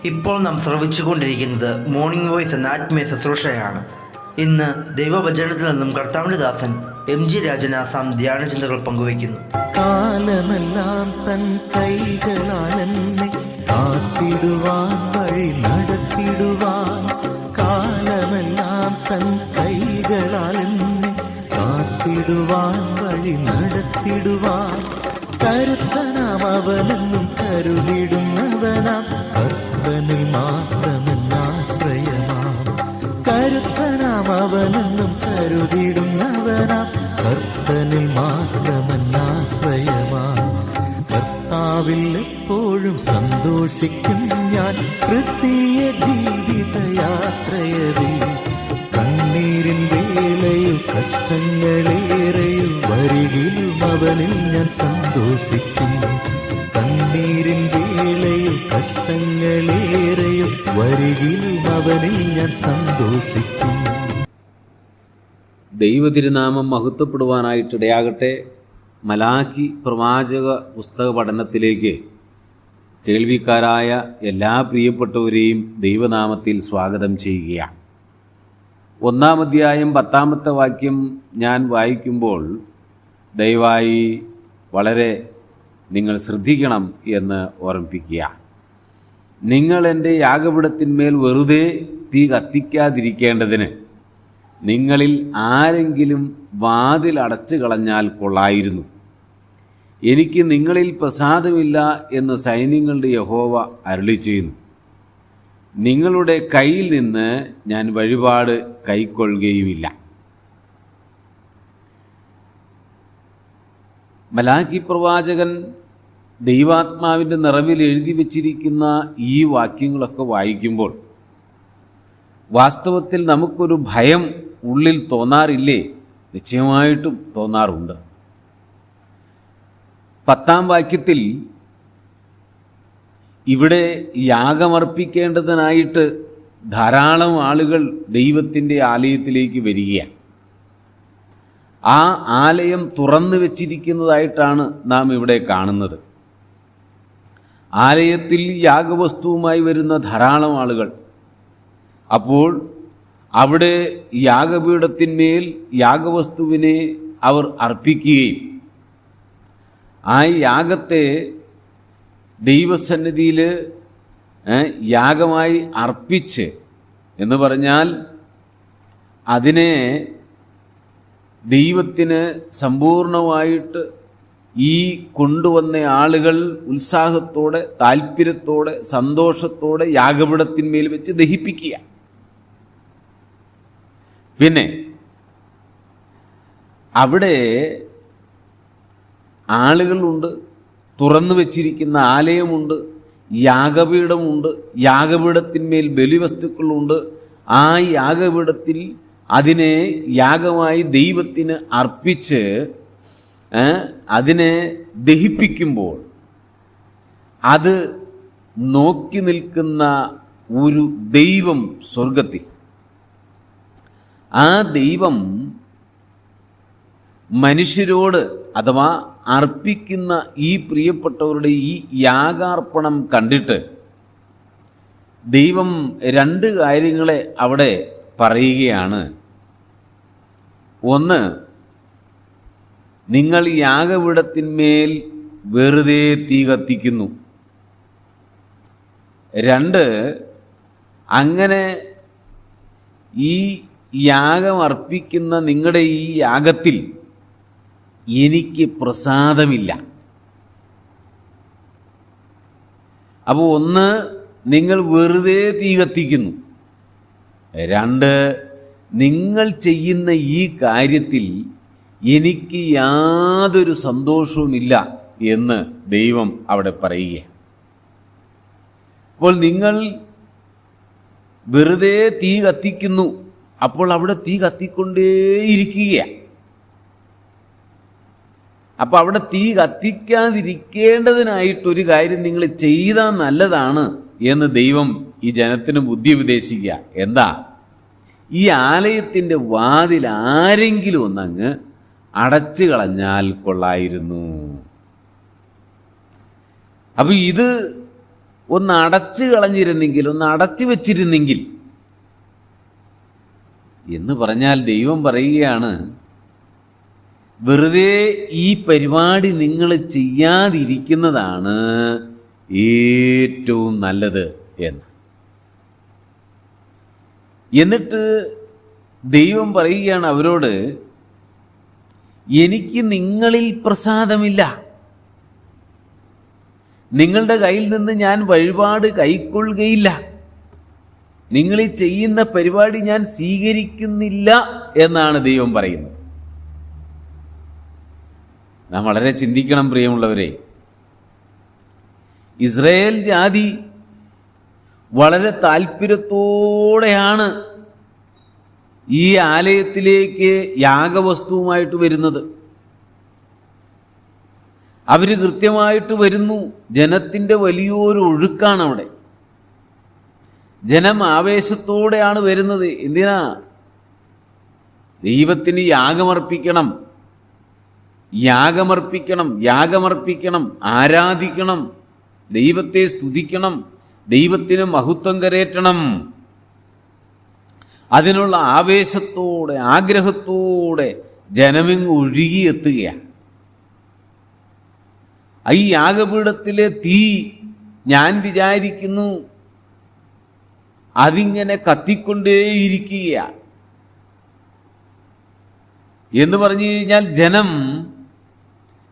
ഇപ്പോൾ നാം ശ്രവിച്ചുകൊണ്ടിരിക്കുന്നത് morning voice എന്ന ആത്മീയ ശുശ്രൂഷയാണ്. ഇന്ന് ദൈവവചനത്തിൽ നിന്നും കർത്താവിന്റെ ദാസൻ MG രാജൻ ആസാം ധ്യാന ചിന്തകൾ പങ്കുവയ്ക്കുന്നു. കാലമെല്ലാം തൻ കൈകളാൽ എന്നെ കാത്തിടുവാൻ വഴി നടത്തിടുവാൻ, കാലമെല്ലാം തൻ കൈകളാൽ എന്നെ കാത്തിടുവാൻ വഴി നടത്തിടുവാൻ, കരുത്തനാം അവനെന്നും കരുതിടുന്നവനാം കർത്തനിൽ മാത്രമെന്നാശ്രയമാം, കരുത്തനാം അവനെന്നും കരുതിടുന്നവനാം കർത്തനിൽ മാത്രമെന്നാശ്രയമാം. കർത്താവിൽ എപ്പോഴും സന്തോഷിക്കും ഞാൻ ക്രിസ്തീയ ജീവിതയാത്രയതിൽ, കണ്ണീരിൻ വേളയിൽ കഷ്ടങ്ങളേറെയും വരികിലും അവനിൽ ഞാൻ സന്തോഷിക്കും, കണ്ണീരിൻ വേളയിൽ കഷ്ടങ്ങളേറെയും വരികിലും അവനിൽ ഞാൻ സന്തോഷിക്കും. ദൈവതിരുനാമം മഹത്വപ്പെടുവാനായിട്ടിടയാകട്ടെ. മലാക്കി പ്രവാചക പുസ്തക പഠനത്തിലേക്ക് കേൾവിക്കാരായ എല്ലാ പ്രിയപ്പെട്ടവരെയും ദൈവനാമത്തിൽ സ്വാഗതം ചെയ്യുകയാണ്. 1-ാം അധ്യായം 10-ാമത്തെ വാക്യം ഞാൻ വായിക്കുമ്പോൾ ദയവായി വളരെ നിങ്ങൾ ശ്രദ്ധിക്കണം എന്ന് ഓർമ്മിപ്പിക്കുക. നിങ്ങൾ എൻ്റെ യാഗപീഠത്തിന്മേൽ വെറുതെ തീ കത്തിക്കാതിരിക്കേണ്ടതിന് നിങ്ങളിൽ ആരെങ്കിലും വാതിൽ അടച്ചു കളഞ്ഞാൽ കൊള്ളായിരുന്നു. എനിക്ക് നിങ്ങളിൽ പ്രസാദമില്ല എന്ന് സൈന്യങ്ങളുടെ യഹോവ അരുളിച്ചെയ്യുന്നു. നിങ്ങളുടെ കയ്യിൽ നിന്ന് ഞാൻ വഴിപാട് കൈക്കൊള്ളുകയുമില്ല. മലാക്കി പ്രവാചകൻ ദൈവാത്മാവിൻ്റെ നിറവിൽ എഴുതി വച്ചിരിക്കുന്ന ഈ വാക്യങ്ങളൊക്കെ വായിക്കുമ്പോൾ വാസ്തവത്തിൽ നമുക്കൊരു ഭയം ഉള്ളിൽ തോന്നാറില്ലേ? നിശ്ചയമായിട്ടും തോന്നാറുണ്ട്. 10-ാം വാക്യത്തിൽ ഇവിടെ യാഗമർപ്പിക്കേണ്ടതിനായിട്ട് ധാരാളം ആളുകൾ ദൈവത്തിൻ്റെ ആലയത്തിലേക്ക് വരികയാണ്. ആ ആലയം തുറന്നു വച്ചിരിക്കുന്നതായിട്ടാണ് നാം ഇവിടെ കാണുന്നത്. ആലയത്തിൽ യാഗവസ്തുവുമായി വരുന്ന ധാരാളം ആളുകൾ. അപ്പോൾ അവിടെ യാഗപീഠത്തിന്മേൽ യാഗവസ്തുവിനെ അവർ അർപ്പിക്കുകയും ആ യാഗത്തെ ദൈവസന്നിധിയിൽ യാഗമായി അർപ്പിച്ച് എന്ന് പറഞ്ഞാൽ അതിനെ ദൈവത്തിന് സമ്പൂർണമായിട്ട് ഈ കൊണ്ടുവന്ന ആളുകൾ ഉത്സാഹത്തോടെ താല്പര്യത്തോടെ സന്തോഷത്തോടെ യാഗപീഠത്തിന്മേൽ വെച്ച് ദഹിപ്പിക്കുക. പിന്നെ അവിടെ ആളുകളുണ്ട്, തുറന്നു വച്ചിരിക്കുന്ന ആലയമുണ്ട്, യാഗപീഠമുണ്ട്, യാഗപീഠത്തിന്മേൽ ബലിവസ്തുക്കളുണ്ട്. ആ യാഗപീഠത്തിൽ അതിനെ യാഗമായി ദൈവത്തിന് അർപ്പിച്ച് അതിനെ ദഹിപ്പിക്കുമ്പോൾ അത് നോക്കി നിൽക്കുന്ന ഒരു ദൈവം സ്വർഗത്തിൽ, ആ ദൈവം മനുഷ്യരോട് അഥവാ അർപ്പിക്കുന്ന ഈ പ്രിയപ്പെട്ടവരുടെ ഈ യാഗാർപ്പണം കണ്ടിട്ട് ദൈവം 2 കാര്യങ്ങളെ അവിടെ പറയുകയാണ്. ഒന്ന്, നിങ്ങൾ യാഗപീഠത്തിന്മേൽ വെറുതെ തീ കത്തിക്കുന്നു. 2, അങ്ങനെ ഈ യാഗം അർപ്പിക്കുന്ന നിങ്ങളുടെ ഈ യാഗത്തിൽ എനിക്ക് പ്രസാദമില്ല. അപ്പോൾ 1, നിങ്ങൾ വെറുതെ തീ കത്തിക്കുന്നു. 2, നിങ്ങൾ ചെയ്യുന്ന ഈ കാര്യത്തിൽ എനിക്ക് യാതൊരു സന്തോഷവുമില്ല എന്ന് ദൈവം അവിടെ പറയുക. അപ്പോൾ നിങ്ങൾ വെറുതെ തീ കത്തിക്കുന്നു, അപ്പോൾ അവിടെ തീ കത്തിക്കൊണ്ടേയിരിക്കുകയാണ്. അപ്പോൾ അവിടെ തീ കത്തിക്കാതിരിക്കേണ്ടതിനായിട്ടൊരു കാര്യം നിങ്ങൾ ചെയ്താൽ നല്ലതാണ് എന്ന് ദൈവം ഈ ജനത്തിന് ബുദ്ധി ഉപദേശിക്കുക. എന്താ? ഈ ആലയത്തിൻ്റെ വാതിൽ ആരെങ്കിലും ഒന്നങ്ങ് അടച്ചു കളഞ്ഞാൽ കൊള്ളായിരുന്നു. അപ്പോൾ ഇത് ഒന്ന് അടച്ചു കളഞ്ഞിരുന്നെങ്കിൽ, ഒന്ന് അടച്ചു വച്ചിരുന്നെങ്കിൽ എന്ന് പറഞ്ഞാൽ ദൈവം പറയുകയാണ്, വെറുതെ ഈ പരിപാടി നിങ്ങൾ ചെയ്യാതിരിക്കുന്നതാണ് ഏറ്റവും നല്ലത് എന്ന്. എന്നിട്ട് ദൈവം പറയുകയാണ് അവരോട്, എനിക്ക് നിങ്ങളിൽ പ്രസാദമില്ല, നിങ്ങളുടെ കയ്യിൽ നിന്ന് ഞാൻ വഴിപാട് കൈക്കൊള്ളുകയില്ല, നിങ്ങൾ ഈ ചെയ്യുന്ന പരിപാടി ഞാൻ സ്വീകരിക്കുന്നില്ല എന്നാണ് ദൈവം പറയുന്നത്. നാം വളരെ ചിന്തിക്കണം പ്രിയമുള്ളവരെ. ഇസ്രായേൽ ജാതി വളരെ താല്പര്യത്തോടെയാണ് ഈ ആലയത്തിലേക്ക് യാഗവസ്തുവുമായിട്ട് വരുന്നത്. അവർ കൃത്യമായിട്ട് വരുന്നു. ജനത്തിൻ്റെ വലിയൊരു ഒഴുക്കാണ് അവിടെ. ജനം ആവേശത്തോടെയാണ് വരുന്നത്. എന്തിനാ? ദൈവത്തിന് യാഗമർപ്പിക്കണം, യാഗമർപ്പിക്കണം, യാഗമർപ്പിക്കണം, ആരാധിക്കണം, ദൈവത്തെ സ്തുതിക്കണം, ദൈവത്തിന് മഹത്വം കരേറ്റണം. അതിനുള്ള ആവേശത്തോടെ, ആഗ്രഹത്തോടെ ജനമിങ്ങ് ഒഴുകിയെത്തുകയാണ്. ഈ യാഗപീഠത്തിലെ തീ ഞാൻ വിചാരിക്കുന്നു അതിങ്ങനെ കത്തിക്കൊണ്ടേയിരിക്കുകയാണ്. എന്ന് പറഞ്ഞു കഴിഞ്ഞാൽ ജനം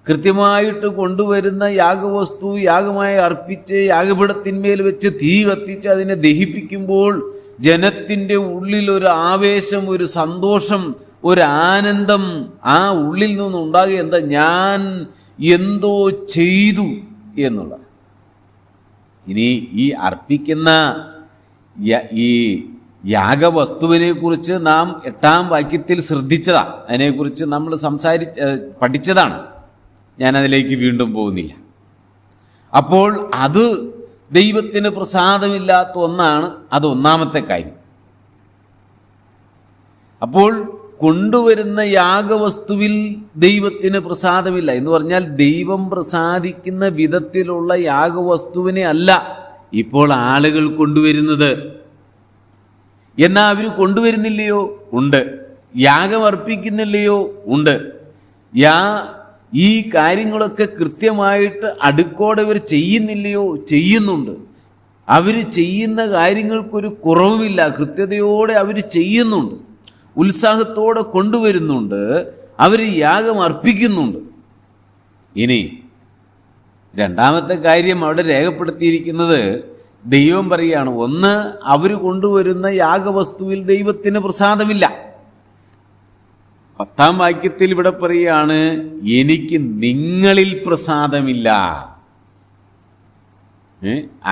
കൃത്യമായിട്ട് കൊണ്ടുവരുന്ന യാഗവസ്തു യാഗമായി അർപ്പിച്ച് യാഗപീഠത്തിന്മേൽ വെച്ച് തീ കത്തിച്ച് അതിനെ ദഹിപ്പിക്കുമ്പോൾ ജനത്തിൻ്റെ ഉള്ളിലൊരു ആവേശം, ഒരു സന്തോഷം, ഒരു ആനന്ദം ആ ഉള്ളിൽ നിന്നുണ്ടാകുക. എന്താ? ഞാൻ എന്തോ ചെയ്തു എന്നുള്ളത്. ഇനി ഈ അർപ്പിക്കുന്ന ഈ യാഗവസ്തുവിനെ കുറിച്ച് നാം 8-ാം വാക്യത്തിൽ ശ്രദ്ധിച്ചതാണ്. അതിനെക്കുറിച്ച് നമ്മൾ പഠിച്ചതാണ്. ഞാനതിലേക്ക് വീണ്ടും പോകുന്നില്ല. അപ്പോൾ അത് ദൈവത്തിന് പ്രസാദമില്ലാത്ത ഒന്നാണ്. അത് ഒന്നാമത്തെ കാര്യം. അപ്പോൾ കൊണ്ടുവരുന്ന യാഗവസ്തുവിൽ ദൈവത്തിന് പ്രസാദമില്ല എന്ന് പറഞ്ഞാൽ ദൈവം പ്രസാദിക്കുന്ന വിധത്തിലുള്ള യാഗവസ്തുവിനെ അല്ല ഇപ്പോൾ ആളുകൾ കൊണ്ടുവരുന്നത്. എന്നാൽ അവർ കൊണ്ടുവരുന്നില്ലയോ? ഉണ്ട്. യാഗം അർപ്പിക്കുന്നില്ലയോ? ഉണ്ട്. ഈ കാര്യങ്ങളൊക്കെ കൃത്യമായിട്ട് അടുക്കോടെ ഇവർ ചെയ്യുന്നില്ലയോ? ചെയ്യുന്നുണ്ട്. അവർ ചെയ്യുന്ന കാര്യങ്ങൾക്കൊരു കുറവുമില്ല. കൃത്യതയോടെ അവർ ചെയ്യുന്നുണ്ട്. ഉത്സാഹത്തോടെ കൊണ്ടുവരുന്നുണ്ട്. അവർ യാഗം അർപ്പിക്കുന്നുണ്ട്. ഇനി രണ്ടാമത്തെ കാര്യം അവിടെ രേഖപ്പെടുത്തിയിരിക്കുന്നത് ദൈവം പറയുകയാണ്, ഒന്ന്, അവർ കൊണ്ടുവരുന്ന യാഗവസ്തുവിൽ ദൈവത്തിന് പ്രസാദമില്ല. 10-ാം വാക്യത്തിൽ ഇവിടെ പറയുകയാണ്, എനിക്ക് നിങ്ങളിൽ പ്രസാദമില്ല.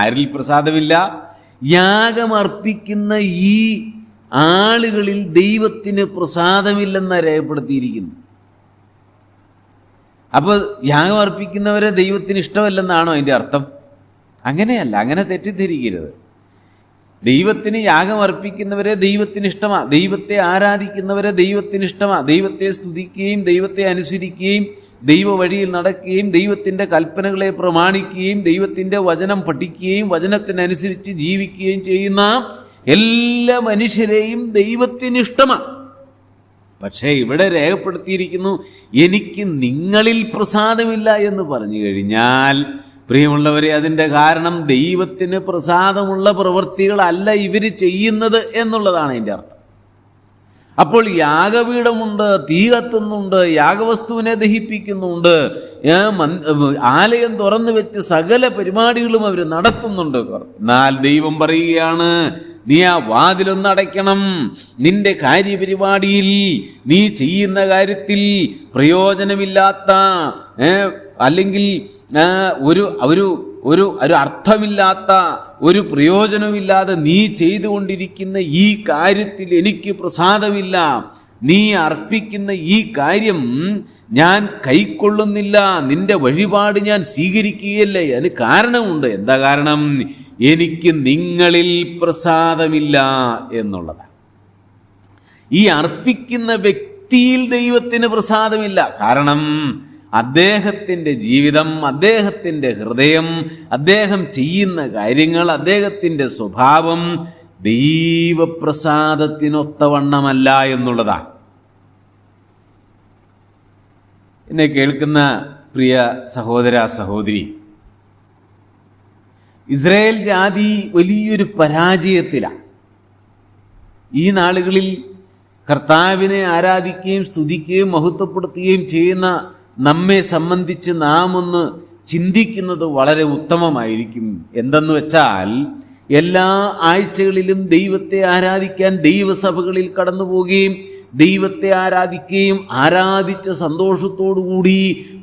ആരിൽ പ്രസാദമില്ല? യാഗമർപ്പിക്കുന്ന ഈ ആളുകളിൽ ദൈവത്തിന് പ്രസാദമില്ലെന്നാണ് രേഖപ്പെടുത്തിയിരിക്കുന്നു. അപ്പോൾ യാഗം അർപ്പിക്കുന്നവരെ ദൈവത്തിന് ഇഷ്ടമല്ലെന്നാണോ അതിൻ്റെ അർത്ഥം? അങ്ങനെയല്ല, അങ്ങനെ തെറ്റിദ്ധരിക്കരുത്. ദൈവത്തിന് യാഗം അർപ്പിക്കുന്നവരെ ദൈവത്തിന് ഇഷ്ടമാണ്. ദൈവത്തെ ആരാധിക്കുന്നവരെ ദൈവത്തിന് ഇഷ്ടമാണ്. ദൈവത്തെ സ്തുതിക്കുകയും ദൈവത്തെ അനുസരിക്കുകയും ദൈവ വഴിയിൽ നടക്കുകയും ദൈവത്തിൻ്റെ കൽപ്പനകളെ പ്രമാണിക്കുകയും ദൈവത്തിൻ്റെ വചനം പഠിക്കുകയും വചനത്തിനനുസരിച്ച് ജീവിക്കുകയും ചെയ്യുന്ന എല്ലാ മനുഷ്യരെയും ദൈവത്തിന് ഇഷ്ടമാണ്. പക്ഷേ ഇവിടെ രേഖപ്പെടുത്തിയിരിക്കുന്നു, എനിക്ക് നിങ്ങളിൽ പ്രസാദമില്ല എന്ന് പറഞ്ഞു കഴിഞ്ഞാൽ, പ്രിയമുള്ളവരെ, അതിൻ്റെ കാരണം ദൈവത്തിന് പ്രസാദമുള്ള പ്രവൃത്തികളല്ല ഇവർ ചെയ്യുന്നത് എന്നുള്ളതാണ് അതിൻ്റെ അർത്ഥം. അപ്പോൾ യാഗപീഠമുണ്ട്, തീ കത്തുന്നുണ്ട്, യാഗവസ്തുവിനെ ദഹിപ്പിക്കുന്നുണ്ട്, ആലയം തുറന്നു വെച്ച് സകല പരിപാടികളും അവർ നടത്തുന്നുണ്ട്. എന്നാൽ ദൈവം പറയുകയാണ്, നീ ആ വാതിലൊന്ന് അടയ്ക്കണം. നിന്റെ കാര്യപരിപാടിയിൽ, നീ ചെയ്യുന്ന കാര്യത്തിൽ പ്രയോജനമില്ലാത്ത അല്ലെങ്കിൽ ഒരു അർത്ഥമില്ലാത്ത, ഒരു പ്രയോജനമില്ലാതെ നീ ചെയ്തുകൊണ്ടിരിക്കുന്ന ഈ കാര്യത്തിൽ എനിക്ക് പ്രസാദമില്ല. നീ അർപ്പിക്കുന്ന ഈ കാര്യം ഞാൻ കൈക്കൊള്ളുന്നില്ല. നിന്റെ വഴിപാട് ഞാൻ സ്വീകരിക്കുകയല്ല. അതിന് കാരണമുണ്ട്. എന്താ കാരണം? എനിക്ക് നിങ്ങളിൽ പ്രസാദമില്ല എന്നുള്ളതാണ്. ഈ അർപ്പിക്കുന്ന വ്യക്തിയിൽ ദൈവത്തിന് പ്രസാദമില്ല. കാരണം അദ്ദേഹത്തിൻ്റെ ജീവിതം, അദ്ദേഹത്തിൻ്റെ ഹൃദയം, അദ്ദേഹം ചെയ്യുന്ന കാര്യങ്ങൾ, അദ്ദേഹത്തിൻ്റെ സ്വഭാവം ദൈവപ്രസാദത്തിനൊത്തവണ്ണമല്ല എന്നുള്ളതാണ്. എന്നെ കേൾക്കുന്ന പ്രിയ സഹോദര സഹോദരി, ഇസ്രായേൽ ജാതി വലിയൊരു പരാജയത്തിലാണ്. ഈ നാളുകളിൽ കർത്താവിനെ ആരാധിക്കുകയും സ്തുതിക്കുകയും മഹത്വപ്പെടുത്തുകയും ചെയ്യുന്ന നമ്മെ സംബന്ധിച്ച് നാം ഒന്ന് ചിന്തിക്കുന്നത് വളരെ ഉത്തമമായിരിക്കും. എന്തെന്ന് വെച്ചാൽ, എല്ലാ ആഴ്ചകളിലും ദൈവത്തെ ആരാധിക്കാൻ ദൈവസഭകളിൽ കടന്നു പോവുകയും ദൈവത്തെ ആരാധിക്കുകയും ആരാധിച്ച സന്തോഷത്തോടുകൂടി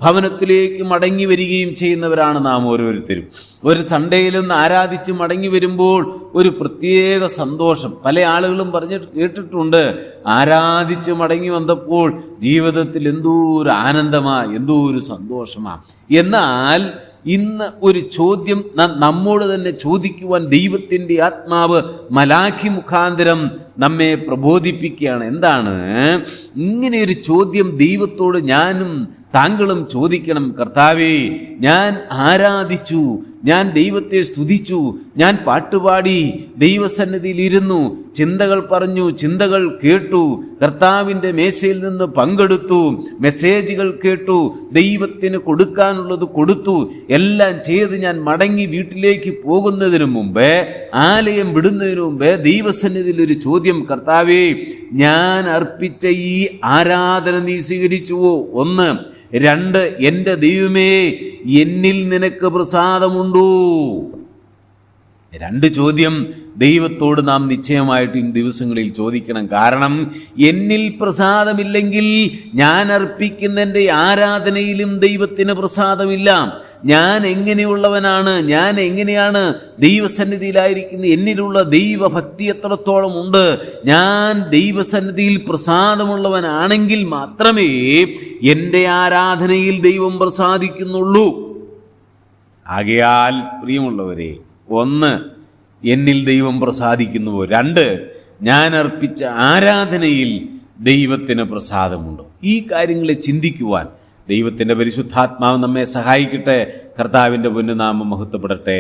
ഭവനത്തിലേക്ക് മടങ്ങി വരികയും ചെയ്യുന്നവരാണ് നാം ഓരോരുത്തരും. ഒരു സൺഡേയിലൊന്ന് ആരാധിച്ച് മടങ്ങി വരുമ്പോൾ ഒരു പ്രത്യേക സന്തോഷം. പല ആളുകളും കേട്ടിട്ടുണ്ട്, ആരാധിച്ച് മടങ്ങി വന്നപ്പോൾ ജീവിതത്തിൽ എന്തോ ഒരു ആനന്ദമാണ്, എന്തോ ഒരു സന്തോഷമാണ്. എന്നാൽ ഇന്ന് ഒരു ചോദ്യം നമ്മോട് തന്നെ ചോദിക്കുവാൻ ദൈവത്തിൻ്റെ ആത്മാവ് മലാഖി മുഖാന്തരം നമ്മെ പ്രബോധിപ്പിക്കുകയാണ്. എന്താണ്? ഇങ്ങനെയൊരു ചോദ്യം ദൈവത്തോട് ഞാനും താങ്കളും ചോദിക്കണം. കർത്താവേ, ഞാൻ ആരാധിച്ചു, ഞാൻ ദൈവത്തെ സ്തുതിച്ചു, ഞാൻ പാട്ടുപാടി ദൈവസന്നിധിയിൽ ഇരുന്നു, ചിന്തകൾ പറഞ്ഞു, ചിന്തകൾ കേട്ടു, കർത്താവിൻ്റെ മേശയിൽ നിന്ന് പങ്കെടുത്തു, മെസ്സേജുകൾ കേട്ടു, ദൈവത്തിന് കൊടുക്കാനുള്ളത് കൊടുത്തു, എല്ലാം ചെയ്ത് ഞാൻ മടങ്ങി വീട്ടിലേക്ക് പോകുന്നതിന് മുമ്പേ, ആലയം വിടുന്നതിന് മുമ്പേ ദൈവസന്നിധിയിൽ ഒരു ചോദ്യം, കർത്താവേ, ഞാൻ അർപ്പിച്ച ഈ ആരാധന നീ സ്വീകരിച്ചുവോ? 1. 2, എൻ്റെ ദൈവമേ, എന്നിൽ നിനക്ക് പ്രസാദമുണ്ടോ? 2 ചോദ്യം ദൈവത്തോട് നാം നിശ്ചയമായിട്ടും ദിവസങ്ങളിൽ ചോദിക്കണം. കാരണം എന്നിൽ പ്രസാദമില്ലെങ്കിൽ ഞാൻ അർപ്പിക്കുന്ന എൻ്റെ ആരാധനയിലും ദൈവത്തിന് പ്രസാദമില്ല. ഞാൻ എങ്ങനെയുള്ളവനാണ്, ഞാൻ എങ്ങനെയാണ് ദൈവസന്നിധിയിലായിരിക്കുന്നത്, എന്നിലുള്ള ദൈവഭക്തി എത്രത്തോളം ഉണ്ട്, ഞാൻ ദൈവസന്നിധിയിൽ പ്രസാദമുള്ളവനാണെങ്കിൽ മാത്രമേ എൻ്റെ ആരാധനയിൽ ദൈവം പ്രസാദിക്കുന്നുള്ളൂ. ആകയാൽ പ്രിയമുള്ളവരെ, 1, എന്നിൽ ദൈവം പ്രസാദിക്കുന്നുവോ? 2, ഞാൻ അർപ്പിച്ച ആരാധനയിൽ ദൈവത്തിന് പ്രസാദമുണ്ടോ? ഈ കാര്യങ്ങളെ ചിന്തിക്കുവാൻ ദൈവത്തിൻ്റെ പരിശുദ്ധാത്മാവ് നമ്മെ സഹായിക്കട്ടെ. കർത്താവിൻ്റെ പൊന്നുനാമം മഹത്വപ്പെടട്ടെ.